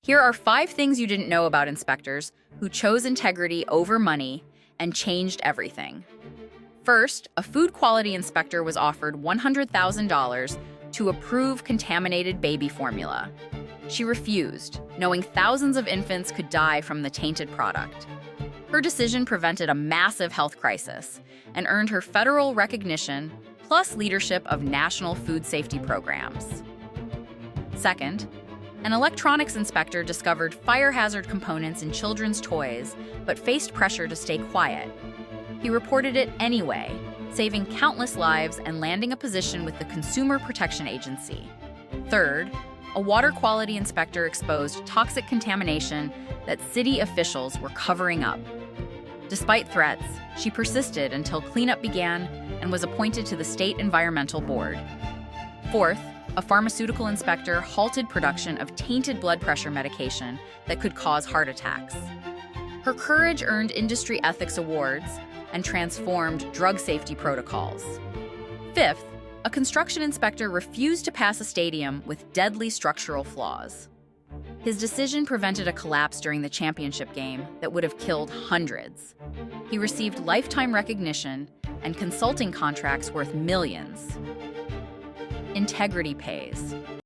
Here are 5 things you didn't know about inspectors who chose integrity over money and changed everything. First, a food quality inspector was offered $100,000 to approve contaminated baby formula. She refused, knowing thousands of infants could die from the tainted product. Her decision prevented a massive health crisis and earned her federal recognition plus leadership of national food safety programs. Second, an electronics inspector discovered fire hazard components in children's toys but faced pressure to stay quiet. He reported it anyway, saving countless lives and landing a position with the Consumer Protection Agency. Third, a water quality inspector exposed toxic contamination that city officials were covering up. Despite threats, she persisted until cleanup began and was appointed to the State Environmental Board. Fourth, a pharmaceutical inspector halted production of tainted blood pressure medication that could cause heart attacks. Her courage earned industry ethics awards and transformed drug safety protocols. Fifth, a construction inspector refused to pass a stadium with deadly structural flaws. His decision prevented a collapse during the championship game that would have killed hundreds. He received lifetime recognition and consulting contracts worth millions. Integrity pays.